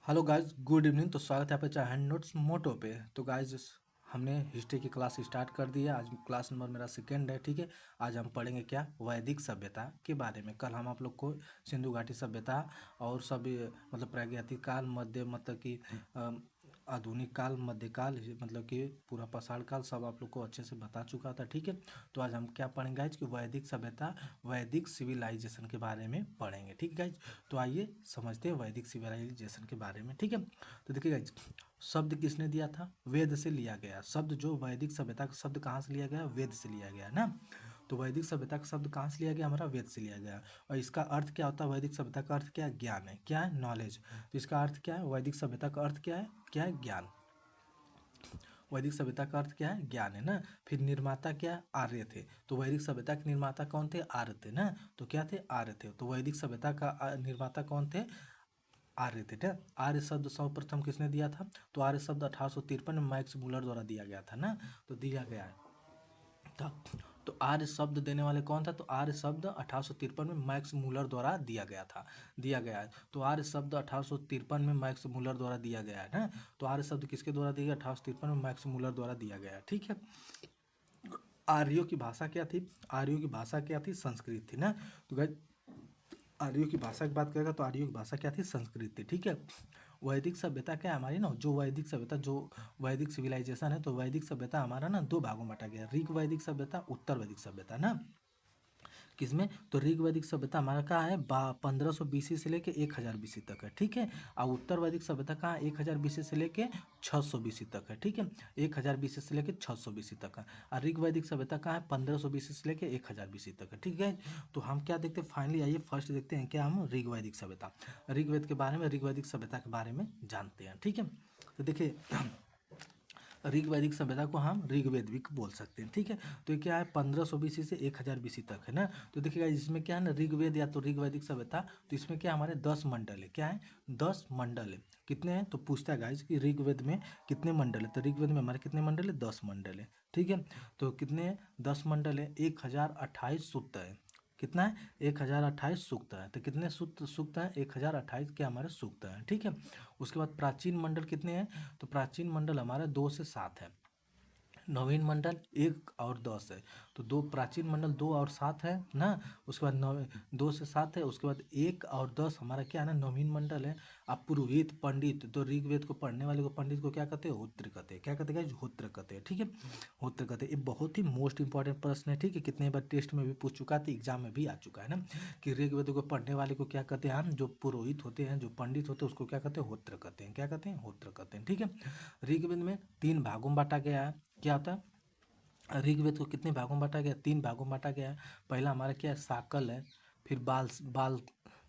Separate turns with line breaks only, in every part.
Hello guys, good evening. तो स्वागत है आपका चाहे नोट्स मोटो पे। तो गाइस, हमने हिस्ट्री की क्लास स्टार्ट कर दी है। आज क्लास नंबर मेरा सेकेंड है, ठीक है। आज हम पढ़ेंगे क्या, वैदिक सभ्यता के बारे में। कल हम आप लोग को सिंधु घाटी सभ्यता और सभी मतलब प्रागैतिक काल, मध्य मतलब कि आधुनिक काल, मध्यकाल, मतलब कि पूरा पाषाण काल सब आप लोग को अच्छे से बता चुका था, ठीक है। तो आज हम क्या पढ़ेंगे गाइज कि वैदिक सभ्यता, वैदिक सिविलाइजेशन के बारे में पढ़ेंगे, ठीक है गाइज। तो आइए समझते हैं वैदिक सिविलाइजेशन के बारे में, ठीक है। तो देखिए गाइज, शब्द किसने दिया था? वेद से लिया गया शब्द। जो वैदिक सभ्यता का शब्द कहाँ से लिया गया? वेद से लिया गया ना। तो वैदिक सभ्यता का शब्द कहाँ से लिया गया? हमारा वेद से लिया गया। और इसका अर्थ क्या होता है? वैदिक सभ्यता का अर्थ क्या है? ज्ञान है। क्या है? नॉलेज। तो इसका अर्थ क्या है? वैदिक सभ्यता का अर्थ क्या है? क्या है? ज्ञान। वैदिक सभ्यता का अर्थ क्या है? ज्ञान है ना। फिर निर्माता क्या? आर्य थे। तो वैदिक सभ्यता के निर्माता कौन थे? आर्य थे ना। तो क्या थे? आर्य थे। तो वैदिक सभ्यता का निर्माता कौन थे? आर्य थे ना। आर्य शब्द सर्वप्रथम किसने दिया था? तो आर्य शब्द 1853 में मैक्स मूलर द्वारा दिया गया था ना। तो दिया गया है था। तो आर्य शब्द देने वाले कौन था? तो आर्य शब्द 1853 में मैक्स मूलर द्वारा दिया गया था, दिया गया है। तो आर्य शब्द 1853 में मैक्स मूलर द्वारा दिया गया है ना। तो आर्य शब्द किसके द्वारा दिया गया? 1853 में मैक्स मूलर द्वारा दिया गया है, ठीक है। आर्यों की भाषा क्या थी? आर्यों की भाषा क्या थी? संस्कृत थी ना। तो गाइस, आर्यों की भाषा की बात करेगा तो आर्यों की भाषा क्या थी? संस्कृत थी, ठीक है। वैदिक सभ्यता क्या है हमारी ना, जो वैदिक सभ्यता, जो वैदिक सिविलाइजेशन है, तो वैदिक सभ्यता हमारा ना दो भागों में बांटा गया। ऋग वैदिक सभ्यता, उत्तर वैदिक सभ्यता ना। किसमें? तो ऋग वैदिक सभ्यता हमारा कहाँ है? 1500 BC से लेके 1000 BC तक है, ठीक है। और उत्तर वैदिक सभ्यता कहाँ? 1000 BC से लेके 600 BC तक है, ठीक है। 1000 BC से लेके 600 BC तक है। और ऋग वैदिक सभ्यता कहाँ है? 1500 BC से लेके 1000 BC तक है, ठीक है। तो हम क्या देखते हैं फाइनली? आइए फर्स्ट देखते हैं क्या हम ऋग वैदिक सभ्यता, ऋग्वेद के बारे में, ऋग वैदिक सभ्यता के बारे में जानते हैं, ठीक है। तो देखिए, ऋग वैदिक सभ्यता को हम ऋग्वेद भी बोल सकते हैं, ठीक है। तो ये क्या है? 1500 BC से 1000 BC तक है ना। तो देखिएगा इसमें क्या है ना, ऋग्वेद या तो ऋग वैदिक सभ्यता, तो इसमें क्या हमारे 10 मंडल है। क्या है? 10 मंडल है। कितने हैं? तो पूछता है गाइज कि ऋग्वेद में कितने मंडल है? तो ऋग्वेद में हमारे कितने मंडल है? 10 मंडल है, ठीक है। तो कितने हैं? 10 मंडल है। 1028 सूक्त है। कितना है? 1028 सूक्त है। तो कितने सूक्त हैं? 1028 के हमारे सूक्त हैं, ठीक है। उसके बाद प्राचीन मंडल कितने हैं? तो प्राचीन मंडल हमारा 2 से 7 है। नवीन मंडल 1 और 10 है। तो दो प्राचीन मंडल 2 और 7 है ना। उसके बाद 2 से 7 है। उसके बाद 1 और 10 हमारा क्या है ना, नवीन मंडल है। अब पुरोहित, पंडित, तो ऋग्वेद को पढ़ने वाले को पंडित को क्या कहते हैं? होत्र कहते हैं। क्या कहते हैं? होत्र कहते हैं, ठीक है। होत्र कहते हैं। ये बहुत ही मोस्ट इंपॉर्टेंट प्रश्न है, ठीक है। कितने बार टेस्ट में भी पूछ चुका था, एग्जाम में भी आ चुका है ना, कि ऋग्वेद को पढ़ने वाले को क्या कहते हैं? हम जो पुरोहित होते हैं, जो पंडित होते हैं, उसको क्या कहते हैं? होत्र कहते हैं। क्या कहते हैं? होत्र कहते हैं, ठीक है। ऋग्वेद में 3 भागों में बांटा गया है। क्या होता है? ऋग्वेद को कितने भागों में बांटा गया? 3 भागों में बांटा गया है। पहला हमारा क्या है? साकल है। फिर बाल बाल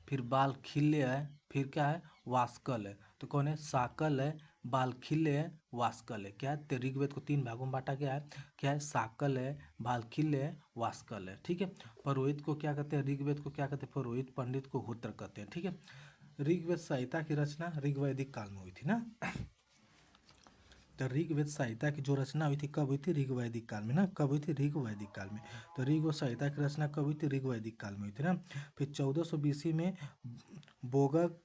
फिर बाल खिल्य है। फिर क्या है? वास्कल है। तो कौन है? साकल है, बाल खिल्य है, वास्कल है। क्या है? तो ऋग्वेद को 3 भागों में बांटा गया है। क्या है? साकल है, बाल खिल्य है, वास्कल है, ठीक है। पुरोहित को क्या कहते हैं? ऋग्वेद को क्या कहते हैं? पुरोहित, पंडित को होत्र कहते हैं, ठीक है। ऋग्वेद संहिता की रचना ऋग्वैदिक काल में हुई थी ना। तो ऋग्वेद संहिता की जो रचना हुई थी कब हुई थी? ऋग्वैदिक काल में ना। कब हुई थी? ऋग्वैदिक काल में। तो ऋग्वेद संहिता की रचना कब हुई थी? ऋग्वैदिक काल में हुई थी ना। फिर 1400 BC में बोगक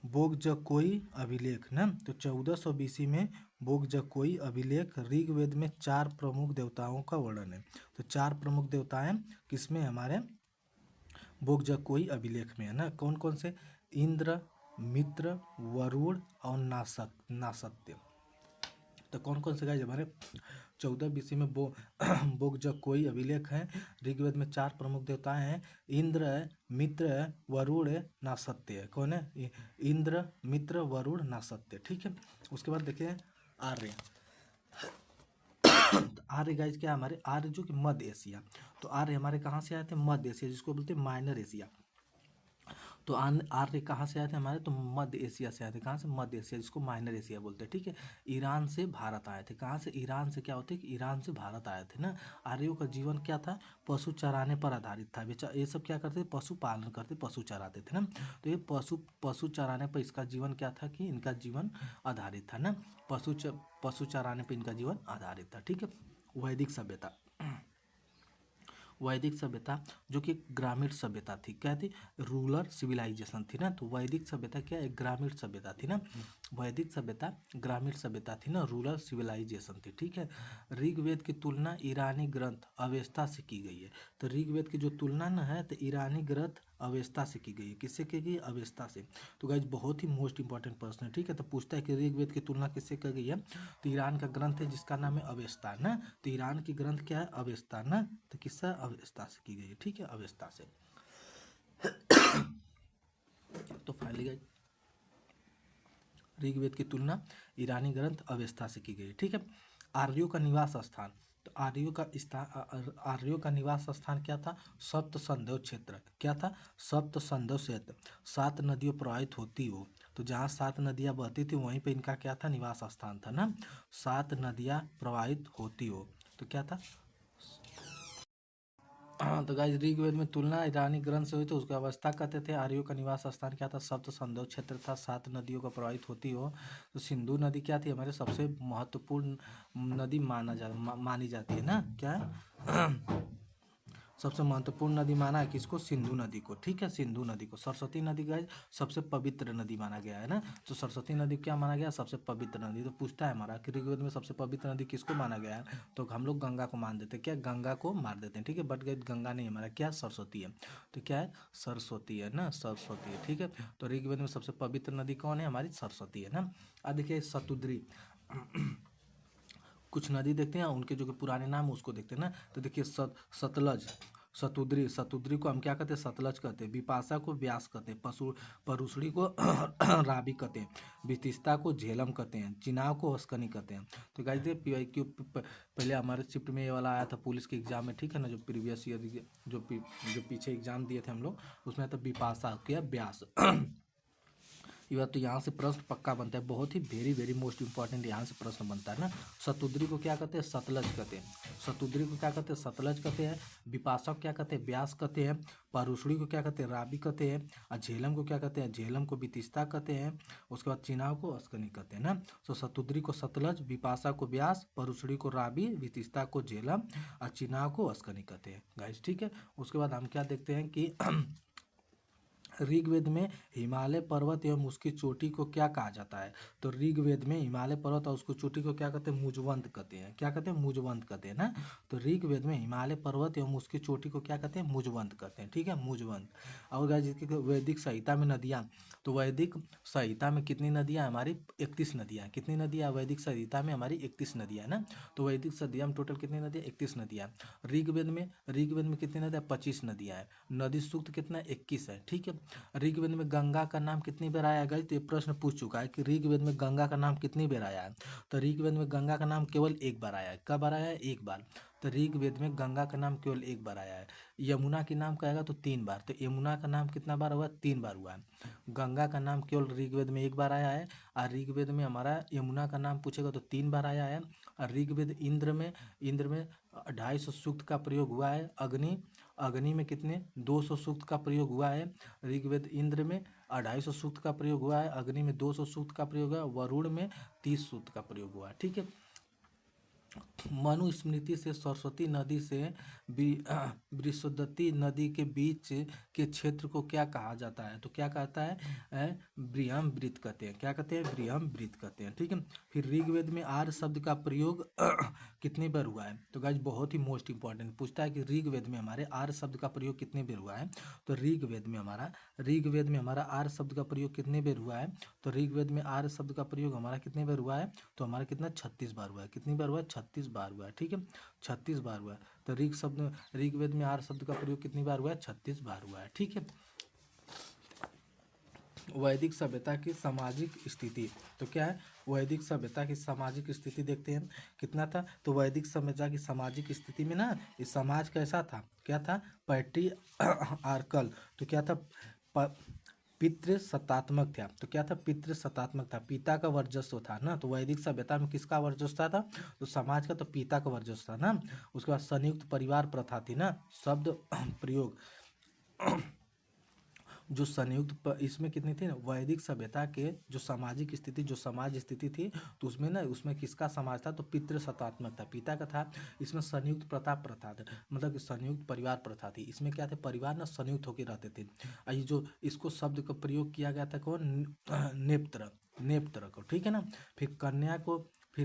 बोगजकोई अभिलेख ना। तो 1400 BC में बोगजकोई अभिलेख, ऋग्वेद में 4 प्रमुख देवताओं का वर्णन है। तो 4 प्रमुख देवताएं किसमें? हमारे बोगजकोई अभिलेख में है ना। कौन कौन से? इंद्र, मित्र, वरुण और नासत्य। तो कौन कौन से गाइस हमारे 14 BC में बोगजकोई अभिलेख है। ऋग्वेद में 4 प्रमुख देवताएं हैं। इंद्र है, मित्र है, वरुण है, नासत्य है। कौन है? इंद्र, मित्र, वरुण, नासत्य, ठीक है। उसके बाद देखिए आर्य। तो आर्य गाइस क्या है हमारे? आर्य जो कि मध्य एशिया। तो आर्य हमारे कहाँ से आए थे? मध्य एशिया, जिसको बोलते हैं माइनर एशिया। तो आर्य कहाँ से आए थे हमारे? तो मध्य एशिया से आए थे। कहाँ से? मध्य एशिया, जिसको माइनर एशिया बोलते हैं, ठीक है। ईरान से भारत आए थे। कहाँ से? ईरान से। क्या होते हैं कि ईरान से भारत आए थे ना। आर्यों का जीवन क्या था? पशु चराने पर आधारित था। ये सब क्या करते थे? पशु पालन करते, पशु चराते थे ना। तो ये पशु चराने पर इसका जीवन क्या था कि इनका जीवन आधारित था ना। पशु चराने पर इनका जीवन आधारित था, ठीक है। वैदिक सभ्यता, वैदिक सभ्यता जो कि ग्रामीण सभ्यता थी, क्या थी, रूरल सिविलाइजेशन थी ना। तो वैदिक सभ्यता क्या, एक ग्रामीण सभ्यता थी ना, वैदिक सभ्यता ग्रामीण सभ्यता थी ना, रूरल सिविलाइजेशन थी, ठीक है। ऋग्वेद की तुलना ईरानी ग्रंथ अवेस्ता से की गई है। तो ऋग्वेद की जो तुलना न है तो ईरानी ग्रंथ अवेस्ता से की गई है। किससे की गई, अवेस्ता से। तो गाइज बहुत ही मोस्ट इंपॉर्टेंट प्रश्न है, ठीक है। तो पूछता है कि ऋग्वेद की तुलना किससे की गई है, तो ईरान का ग्रंथ है जिसका नाम है अवेस्ता ना। तो ईरान की ग्रंथ क्या है, अवेस्ता ना। तो किससे, अवेस्ता से की गई है, ठीक है, अवेस्ता से। तो फाइनली गाइज ऋग्वेद की तुलना ईरानी ग्रंथ अवेस्ता से की गई, ठीक है। आर्यों का निवास स्थान, तो आर्यों का निवास स्थान क्या था, सप्त संदेव क्षेत्र। क्या था, सप्त संदेव क्षेत्र। 7 नदियों प्रवाहित होती हो, तो जहाँ 7 नदियाँ बहती थी वहीं पे इनका क्या था, निवास स्थान था ना। 7 नदियाँ प्रवाहित होती हो, तो क्या था। हाँ, तो गाइस ऋग्वेद में तुलना ईरानी ग्रंथ से हुई तो उसको अवस्था कहते थे। आर्यों का निवास स्थान क्या था, सप्त संदो क्षेत्र था। 7 नदियों का प्रवाहित होती हो, तो सिंधु नदी क्या थी, हमारे सबसे महत्वपूर्ण नदी मानी जाती है ना, क्या है? सबसे महत्वपूर्ण नदी माना है किसको, सिंधु नदी को, ठीक है, सिंधु नदी को। सरस्वती नदी गाइस सबसे पवित्र नदी माना गया है ना। तो सरस्वती नदी क्या माना गया, सबसे पवित्र नदी। तो पूछता है हमारा कि ऋग्वेद में सबसे पवित्र नदी किसको माना गया है, तो हम लोग गंगा को मान देते हैं, क्या, गंगा को मार देते हैं, ठीक है। बट गंगा नहीं, हमारा क्या, सरस्वती है। तो क्या है, सरस्वती है ना, सरस्वती है, ठीक है। तो ऋग्वेद में सबसे पवित्र नदी कौन है, हमारी सरस्वती है ना। अब देखिए शतुद्री, कुछ नदी देखते हैं उनके जो कि पुराने नाम है उसको देखते हैं ना। तो देखिए सतलज, सतुद्री, सतुद्री को हम क्या कहते हैं, सतलज कहते हैं। बिपाशा को व्यास कहते हैं। परुषड़ी को रावी कहते हैं। वितिस्ता को झेलम कहते हैं। चिनाव को अस्कनी कहते हैं। तो गाइस ये PIQ पहले हमारे शिफ्ट में ये वाला आया था पुलिस के एग्जाम में, ठीक है ना, जो प्रीवियस ईयर जो पीछे एग्जाम दिए थे हम लोग, उसमें तो बिपाशा क्या, व्यास। ये बात, तो यहाँ से प्रश्न पक्का बनता है, बहुत ही वेरी वेरी मोस्ट इंपॉर्टेंट यहाँ से प्रश्न बनता है ना। शतुद्री को क्या कहते हैं, सतलज कहते हैं। शतुद्री को क्या कहते हैं, सतलज कहते हैं। विपाशक क्या कहते हैं, व्यास कहते हैं। परुषड़ी को क्या कहते हैं, रावी कहते हैं। और झेलम को क्या कहते हैं, झेलम को वितिस्ता कहते हैं। उसके बाद चिनाव को अस्कनी कहते हैं ना। तो शतुद्री को सतलज, विपाशा को व्यास, परुषड़ी को रावी, वितिस्ता को झेलम और चिनाव को अस्कनी कहते हैं गाइस, ठीक है। उसके बाद हम क्या देखते हैं कि ऋग्वेद में हिमालय पर्वत एवं उसकी चोटी को क्या कहा जाता है, तो ऋग्वेद में हिमालय पर्वत और उसकी चोटी को क्या कहते हैं, मुजवंत कहते हैं। क्या कहते हैं, मुजवंत कहते हैं ना। तो ऋग्वेद में हिमालय पर्वत एवं उसकी चोटी को क्या कहते हैं, मुजवंत कहते हैं, ठीक है, मुजवंत। और गाइस जिसकी वैदिक संहिता में नदियाँ, तो वैदिक संहिता में कितनी नदियाँ, हमारी 31 नदियाँ। कितनी नदियाँ वैदिक संहिता में, हमारी 31 नदियाँ ना। तो वैदिक संहिता में टोटल कितनी नदियाँ, 31 नदियाँ। ऋग्वेद में कितनी नदियाँ, 25 नदियाँ हैं। नदी सूक्त कितना, 21 है, ठीक है। ऋग्वेद में गंगा का नाम कितनी बार आया गया, तो ये प्रश्न पूछ चुका है कि ऋग्वेद में गंगा का नाम कितनी बार आया है। तो ऋग्वेद में गंगा का नाम केवल एक बार आया है। कब बार आया है, एक बार। तो ऋग्वेद में गंगा का नाम केवल एक बार आया है। यमुना के नाम कहेगा तो 3 बार। तो यमुना का नाम कितना बार हुआ, 3 बार हुआ है। गंगा का नाम केवल ऋग्वेद में एक बार आया है। और ऋग्वेद में हमारा यमुना का नाम पूछेगा तो 3 बार आया है। और ऋग्वेद इंद्र में 250 सूक्त का प्रयोग हुआ है। अग्नि में कितने, 200 सूक्त का प्रयोग हुआ है। ऋग्वेद इंद्र में 250 सूक्त का प्रयोग हुआ है। अग्नि में 200 सूक्त का प्रयोग हुआ है। वरुण में 30 सूक्त का प्रयोग हुआ है, ठीक है। मनुस्मृति से सरस्वती नदी से बृहस्पति नदी के बीच के क्षेत्र को क्या कहा जाता है, तो क्या कहता है, बृहमवृत कहते हैं। क्या कहते हैं, बृहमवृत कहते हैं, ठीक है। फिर ऋग्वेद में आर्य शब्द का प्रयोग कितनी बार हुआ है, तो गाइस बहुत ही मोस्ट इंपॉर्टेंट पूछता है कि ऋग्वेद में हमारे आर्य शब्द का प्रयोग कितने बार हुआ है। तो ऋग्वेद में हमारा आर्य शब्द का प्रयोग कितने बार हुआ है, तो ऋग्वेद में आर्य शब्द का प्रयोग हमारा कितने बार हुआ है, तो हमारा कितना, 36 बार हुआ है। कितनी बार हुआ है, 36 बार हुआ है, ठीक है, 36 बार हुआ है। तो ऋग्वेद में आर्य शब्द का प्रयोग कितनी बार हुआ है, 36 बार हुआ है, ठीक है। वैदिक सभ्यता की सामाजिक स्थिति, तो क्या है, वैदिक सभ्यता की सामाजिक स्थिति देखते हैं कितना था। तो वैदिक सभ्यता की सामाजिक स्थिति में ना, ये समाज कैसा था, क्या था, पैट्रियार्कल। तो क्या था, पितृ सत्तात्मक था। तो क्या था, पितृ सत्तात्मक था, पिता का वर्चस्व था ना। तो वैदिक सभ्यता में किसका वर्चस्व था, तो समाज का, तो पिता का वर्चस्व था ना। उसके बाद संयुक्त परिवार प्रथा थी ना, शब्द प्रयोग जो इसमें कितनी थी ना, वैदिक सभ्यता के जो सामाजिक स्थिति, जो समाज स्थिति थी, तो उसमें ना, उसमें किसका समाज था, तो पितृ सत्तात्मक था, पिता का था। इसमें संयुक्त प्रथा था, मतलब कि संयुक्त परिवार प्रथा थी। इसमें क्या थे, परिवार ना संयुक्त होकर रहते थे। ये जो इसको शब्द का प्रयोग किया गया था कौन, नेत्र, नेत्र को, ठीक है ना। फिर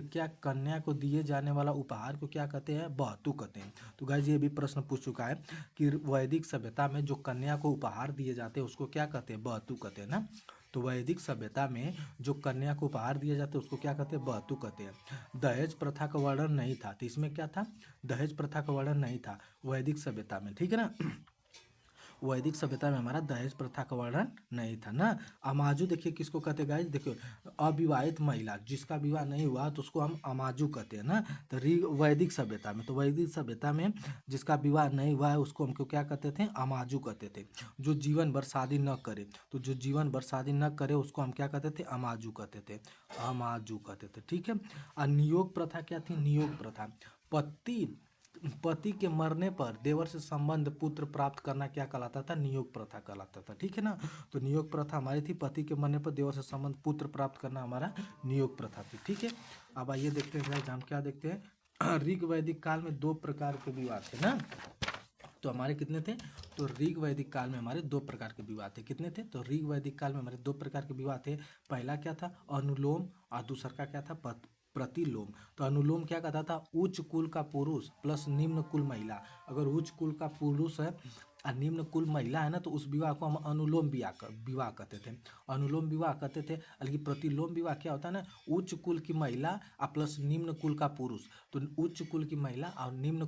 क्या, कन्या को दिए जाने वाला उपहार को क्या कहते हैं, बहतू कहते हैं। तो गाइस ये भी प्रश्न पूछ चुका है कि वैदिक सभ्यता में जो कन्या को उपहार दिए जाते हैं उसको क्या कहते हैं, बहतू कहते हैं ना। तो वैदिक सभ्यता में जो कन्या को उपहार दिए जाते हैं उसको क्या कहते हैं, बहतू कहते हैं। दहेज प्रथा का वर्णन नहीं था, तो इसमें क्या था, दहेज प्रथा का वर्णन नहीं था वैदिक सभ्यता में, ठीक है ना। वैदिक सभ्यता में हमारा दहेज प्रथा का वर्णन नहीं था ना। अमाजू देखिए किसको कहते हैं गाइस, देखियो अविवाहित महिला जिसका विवाह नहीं हुआ तो उसको हम अमाजू कहते हैं ना। तो वैदिक सभ्यता में, तो वैदिक सभ्यता में जिसका विवाह नहीं हुआ है उसको हमको क्या कहते थे, अमाजू कहते थे। जो जीवन भर शादी न करे, तो जो जीवन भर शादी न करे उसको हम क्या कहते थे, अमाजू कहते थे, अमाजू कहते थे, ठीक है। और नियोग प्रथा क्या थी, नियोग प्रथा, पति पति के मरने पर देवर से संबंध पुत्र प्राप्त करना क्या कहलाता था, नियोग प्रथा कहलाता था, ठीक है ना। तो नियोग प्रथा हमारी थी, पति के मरने पर देवर से संबंध पुत्र प्राप्त करना हमारा नियोग प्रथा थी, ठीक है। अब आइए देखते हैं हम क्या देखते हैं, ऋग वैदिक काल में दो प्रकार के विवाह थे ना। तो हमारे कितने थे, तो ऋग वैदिक काल में हमारे दो प्रकार के विवाह थे, कितने थे, तो ऋग वैदिक काल में हमारे दो प्रकार के विवाह थे। पहला क्या था, अनुलोम, और दूसरा का क्या था, प्रतिलोम। तो अनुलोम क्या कहता था, उच्च कुल का पुरुष प्लस निम्न कुल महिला। अगर उच्च कुल का पुरुष है और निम्न कुल महिला है ना, तो उस विवाह को हम अनुलोम विवाह कहते थे, अनुलोम विवाह कहते थे। लेकिन प्रतिलोम विवाह क्या होता है ना, उच्च कुल की महिला और प्लस निम्न कुल का पुरुष। तो उच्च कुल की महिला और निम्न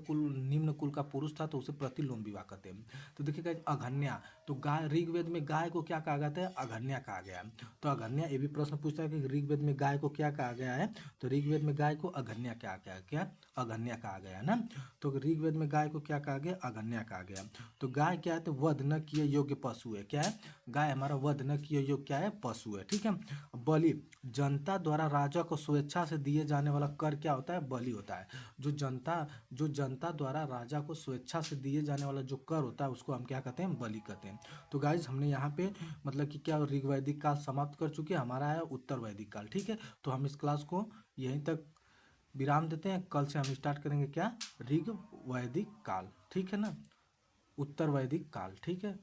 कुल का पुरुष था तो उसे प्रतिलोम विवाह कहते हैं। तो देखिएगा अघन्या, तो गाय, ऋग्वेद में गाय को क्या कहा गया है, अघन्या कहा गया है। तो अघन्या, ये भी प्रश्न पूछता है कि ऋग्वेद में गाय को क्या कहा गया है, तो ऋग्वेद में गाय को अघन्या क्या अघन्या कहा गया है ना। तो ऋग्वेद में गाय को क्या कहा गया, अघन्या कहा गया। तो गाय क्या है, तो वध न किए योग्य पशु है, क्या है, गाय हमारा वध न किए योग्य क्या है, पशु है, ठीक है। बलि, जनता द्वारा राजा को स्वेच्छा से दिए जाने वाला कर क्या होता है, बलि होता है। जो जनता द्वारा राजा को स्वेच्छा से दिए जाने वाला जो कर होता है उसको हम क्या कहते हैं, बलि कहते हैं। तो गाइज हमने यहाँ पे मतलब कि क्या ऋग वैदिक काल समाप्त कर चुके हैं, हमारा है उत्तर वैदिक काल, ठीक है। तो हम इस क्लास को यहीं तक विराम देते हैं, कल से हम स्टार्ट करेंगे क्या, ऋग वैदिक काल, ठीक है ना, उत्तर वैदिक काल, ठीक है।